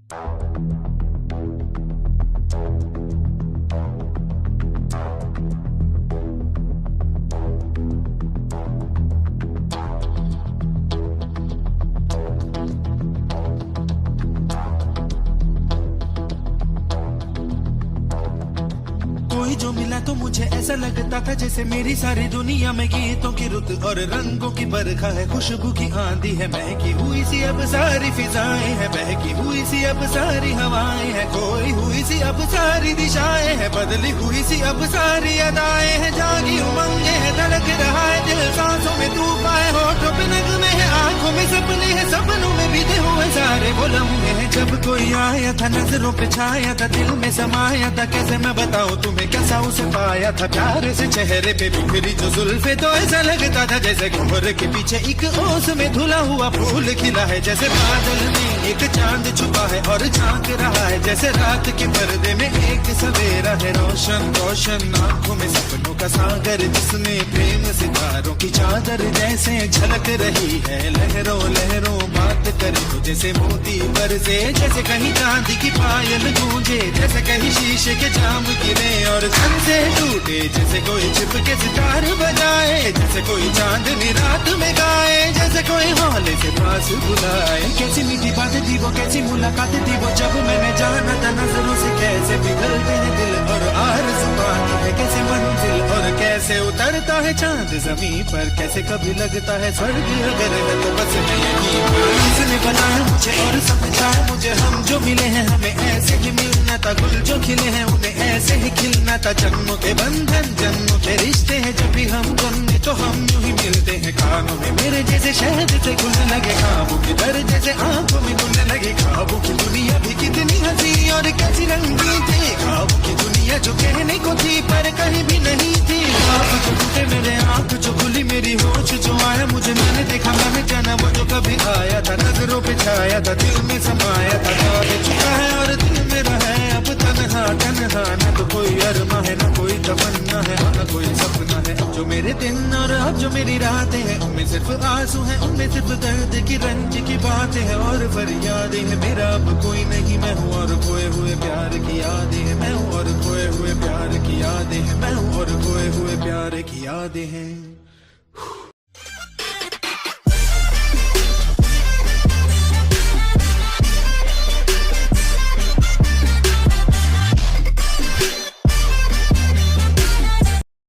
कोई जो मिला तो मुझे ऐसा लगता था जैसे मेरी सारी दुनिया में गीतों की रुत और रंगों की बरखा है, खुशबू की आंधी है, महकी हुई सी अब सारी फिजाएं हैं, बहकी हुई सी अब सारी हवाएं हैं, खोई हुई सी अब सारी दिशाएं हैं, बदली हुई सी अब सारी अदाएं हैं, जागी उमंगे है, धड़क रहा है दिल, सांसों में तूफान है, होठों पे नगमे है, आंखों में सपने हैं, सपनों में बीते हुए सारे वो लम्हे हैं। जब कोई आया था नजरों पे छाया था, दिल में समाया था, कैसे मैं बताऊं तुम्हें कैसा उसे पाया था, प्यार से चेहरे पे बिखरी जो जुल्फे, तो ऐसा लगता था जैसे घुंघर के पीछे एक ओस में धुला हुआ फूल खिला है, जैसे बादल में एक चांद छुपा है और झांक रहा है, जैसे रात के पर्दे में एक सवेरा है, रोशन रोशन आंखों में सपनों का सागर, जिसमें प्रेम सितारों की चादर जैसे झलक रही है, लहरों लहरों बात करे तो जैसे मोती बरसे, जैसे कहीं चांदी की पायल गूंजे, जैसे कहीं शीशे के जाम गिरे और सन से टूटे, जैसे कोई छिप के सितार बजाए, जैसे कोई चांदनी रात में गाए, जैसे कोई हौले से पास बुलाए। कैसी मीठी बातें थी वो, कैसी मुलाकातें थी वो, जब मैंने जाना था नजरों से कैसे पिघलते हैं दिल और आरज़ू पाती है कैसे मंजिल, और कैसे उतरता है चांद जमीन पर, कैसे कभी लगता है स्वर्ग अगर है तो बस मैं यहीं पर। किसने बनाया मुझे और समझाया मुझे, हम जो मिले हैं हमें ऐसे ही मिलना था, गुल जो खिले हैं उन्हें ऐसे ही खिलना था, जन्मों के बंधन जन्मों के रिश्ते हैं, जब भी हम जन्मे तो हम यूं ही मिलते हैं, कानों में मेरे जैसे शहद से घुलने लगे, ख्वाबों के दर जैसे आंखों में घुलने लगे, ख्वाबों की दुनिया भी कितनी हंसी और कैसी रंगीन थी, ख्वाबों की दुनिया जो कहने को थी पर कहीं भी नहीं थी, ख्वाब जो टूटे मेरे आंख जो खुली मेरी होश जो आया मुझे, मैंने देखा मैंने जाना वो जो कभी आया था, नजरों पे छाया था, दिल में समाया था, दौड़ चुका है और दिल में रहा है अब तन्हा तन्हा, न तो कोई अरमा है न कोई तमन्ना है न कोई सपना है, अब जो मेरे दिन और अब जो मेरी रातें हैं उनमें सिर्फ आंसू हैं, उनमें सिर्फ दर्द की रंज की बातें हैं और फरियादें हैं, मेरा अब कोई नहीं मैं हूँ और खोए हुए प्यार की यादें हैं, मैं हूँ और खोए हुए प्यार की यादें हैं, मैं हूँ और खोए हुए प्यार की यादें हैं।